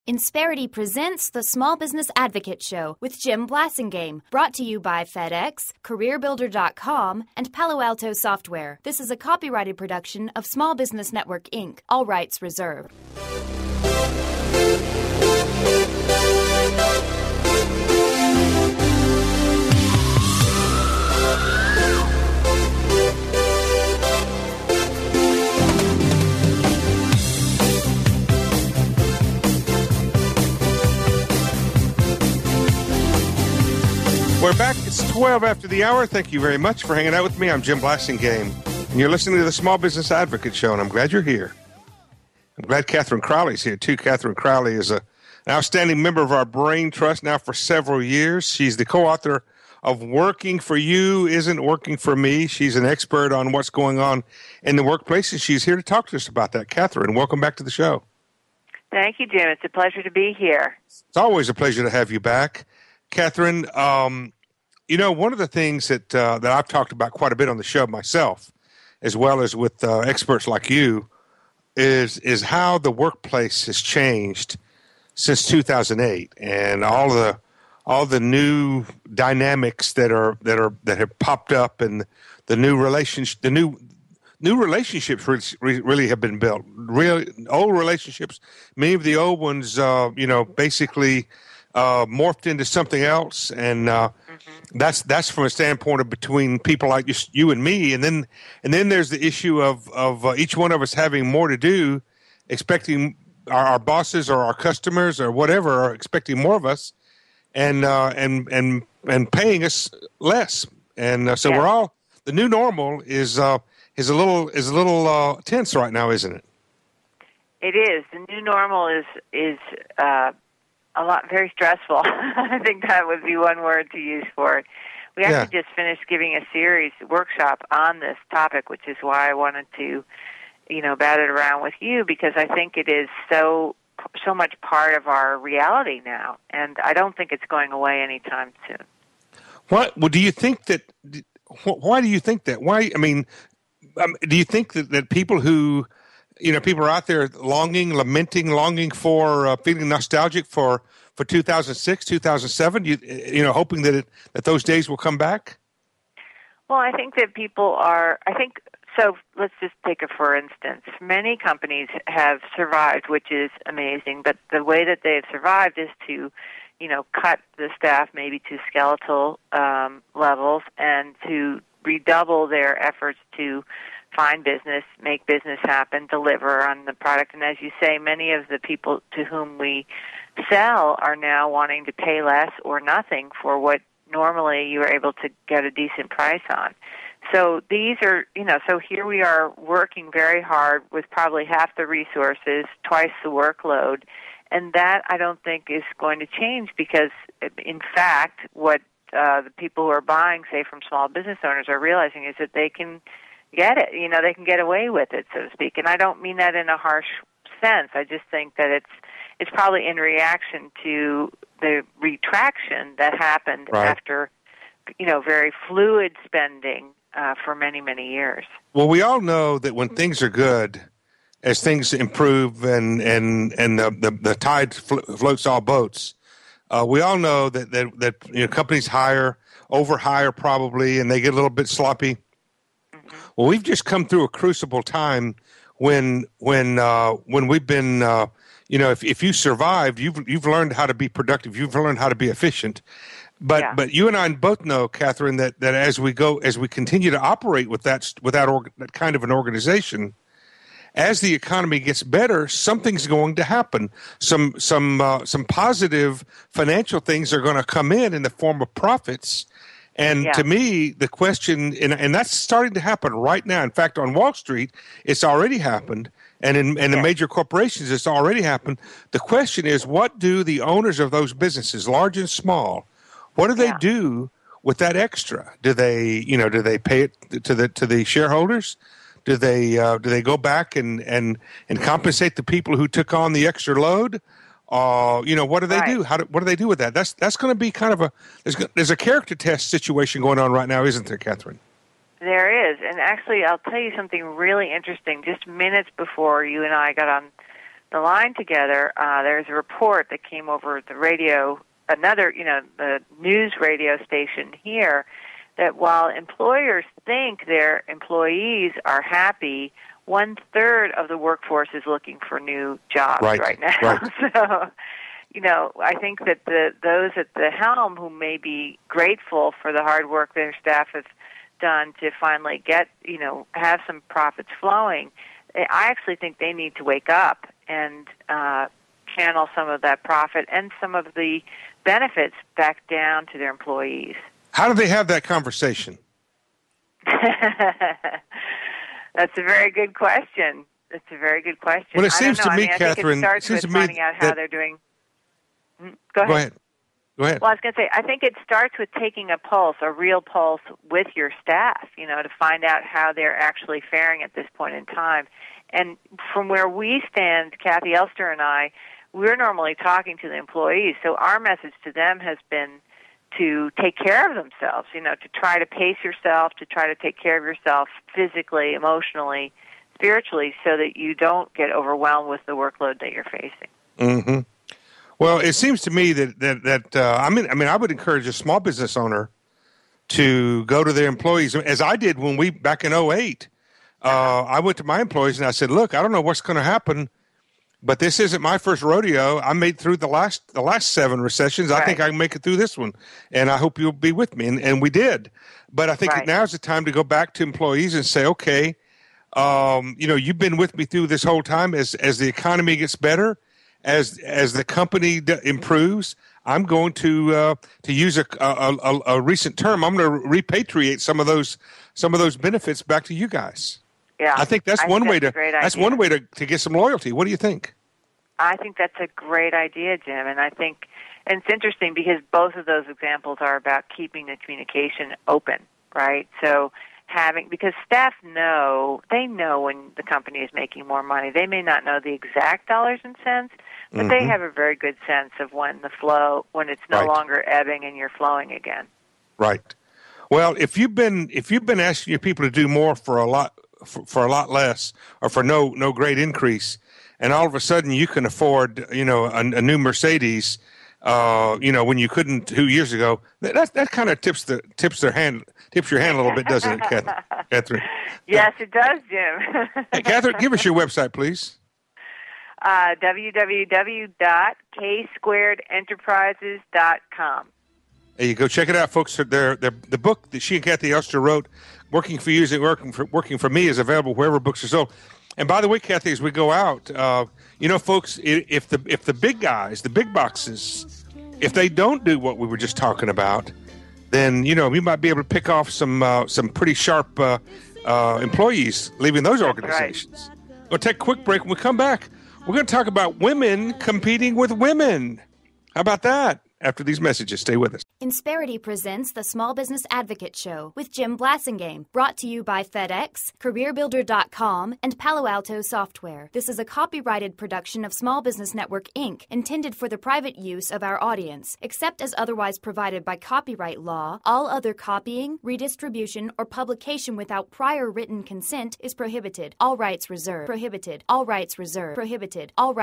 Insperity presents the Small Business Advocate Show with Jim Blasingame, brought to you by FedEx, CareerBuilder.com, and Palo Alto Software. This is a copyrighted production of Small Business Network, Inc., all rights reserved. We're back. It's 12 after the hour. Thank you very much for hanging out with me. I'm Jim Blasingame, and you're listening to the Small Business Advocate Show, and I'm glad you're here. I'm glad Katherine Crowley's here, too. Katherine Crowley is an outstanding member of our Brain Trust now for several years. She's the co-author of Working for You Isn't Working for Me. She's an expert on what's going on in the workplace, and she's here to talk to us about that. Katherine, welcome back to the show. Thank you, Jim. It's a pleasure to be here. It's always a pleasure to have you back. Katherine, you know, one of the things that I've talked about quite a bit on the show myself, as well as with experts like you, is how the workplace has changed since 2008, and all the new dynamics that have popped up, and the new relationships really have been built. Real old relationships, many of the old ones, basically morphed into something else, and that's from a standpoint of between people like you and me, and then there's the issue of each one of us having more to do, expecting our bosses or our customers or whatever are expecting more of us, and paying us less, and so we're all, the new normal is a little tense right now, isn't it? It is. The new normal is very stressful. I think that would be one word to use for it. We actually just finished giving a workshop on this topic, which is why I wanted to, bat it around with you, because I think it is so much part of our reality now, and I don't think it's going away anytime soon. What? Well, do you think that? Why do you think that? Why? I mean, do you think that people who people are out there lamenting for, feeling nostalgic for 2006, 2007, hoping that those days will come back? Well, I think that people are, so let's just take it for instance. Many companies have survived, which is amazing, but the way that they have survived is to, cut the staff maybe to skeletal levels and to redouble their efforts to find business, make business happen, deliver on the product. And as you say, many of the people to whom we sell are now wanting to pay less or nothing for what normally you are able to get a decent price on. So these are, so here we are working very hard with probably half the resources, twice the workload, and that I don't think is going to change, because in fact what the people who are buying, say, from small business owners are realizing is that they can get it. They can get away with it, so to speak. And I don't mean that in a harsh sense. I just think that it's probably in reaction to the retraction that happened after, very fluid spending for many, many years. Well, we all know that when things are good, as things improve and the tide floats all boats, we all know that companies overhire probably, and they get a little bit sloppy. Well, we've just come through a crucible time when we've been, if you survived, you've learned how to be productive, you've learned how to be efficient. But you and I both know, Katherine, that as we continue to operate with that kind of an organization, as the economy gets better, something's going to happen. Some positive financial things are going to come in the form of profits. And to me, the question, and that's starting to happen right now. In fact, on Wall Street, it's already happened. And in the major corporations, it's already happened. The question is, what do the owners of those businesses, large and small, what do they do with that extra? Do they pay it to the shareholders? Do they go back and compensate the people who took on the extra load? What do they do? What do they do with that? That's going to be kind of there's a character test situation going on right now, isn't there, Katherine? There is, and actually, I'll tell you something really interesting. Just minutes before you and I got on the line together, there's a report that came over the radio, the news radio station here, that while employers think their employees are happy, 1/3 of the workforce is looking for new jobs right now. Right. So, I think that those at the helm who may be grateful for the hard work their staff have done to finally get, have some profits flowing, I actually think they need to wake up and channel some of that profit and some of the benefits back down to their employees. How do they have that conversation? That's a very good question. Well, it seems to me, Katherine, I think it starts with finding out how they're doing. Go ahead. Go ahead. Well, I was going to say, I think it starts with taking a real pulse with your staff, to find out how they're actually faring at this point in time. And from where we stand, Kathy Elster and I, we're normally talking to the employees, so our message to them has been to take care of themselves, to try to pace yourself, to try to take care of yourself physically, emotionally, spiritually, so that you don't get overwhelmed with the workload that you're facing. Mm-hmm. Well, it seems to me that I would encourage a small business owner to go to their employees, as I did when back in 2008. I went to my employees and I said, "Look, I don't know what's going to happen, but this isn't my first rodeo. I made through the last 7 recessions. I think I can make it through this one, and I hope you'll be with me." And we did. But I think now's the time to go back to employees and say, "Okay, you've been with me through this whole time. As the economy gets better, as the company improves, I'm going to use a recent term. I'm going to repatriate some of those benefits back to you guys." Yeah, I think that's one way to get some loyalty. What do you think? I think that's a great idea, Jim, and it's interesting because both of those examples are about keeping the communication open, right? So because staff know when the company is making more money. They may not know the exact dollars and cents, but they have a very good sense of when it's no longer ebbing and you're flowing again. Right. Well, if you've been asking your people to do more for a lot less, or for no great increase, and all of a sudden you can afford a new Mercedes, when you couldn't 2 years ago, that kind of tips your hand a little bit, doesn't it, Katherine? Yes, it does, Jim. Hey, Katherine, give us your website, please. www.ksquaredenterprises.com. There you go. Check it out, folks. The book that she and Kathy Elster wrote, "Working for You Isn't Working for Me," is available wherever books are sold. And by the way, Kathy, as we go out, folks, if the big guys, the big boxes, if they don't do what we were just talking about, then we might be able to pick off some pretty sharp employees leaving those organizations. Right. We'll take a quick break. When we come back, we're going to talk about women competing with women. How about that? After these messages, stay with us. Insperity presents the Small Business Advocate Show with Jim Blasingame, brought to you by FedEx, CareerBuilder.com, and Palo Alto Software. This is a copyrighted production of Small Business Network, Inc., intended for the private use of our audience. Except as otherwise provided by copyright law, all other copying, redistribution, or publication without prior written consent is prohibited. All rights reserved. Prohibited. All rights reserved. Prohibited. All rights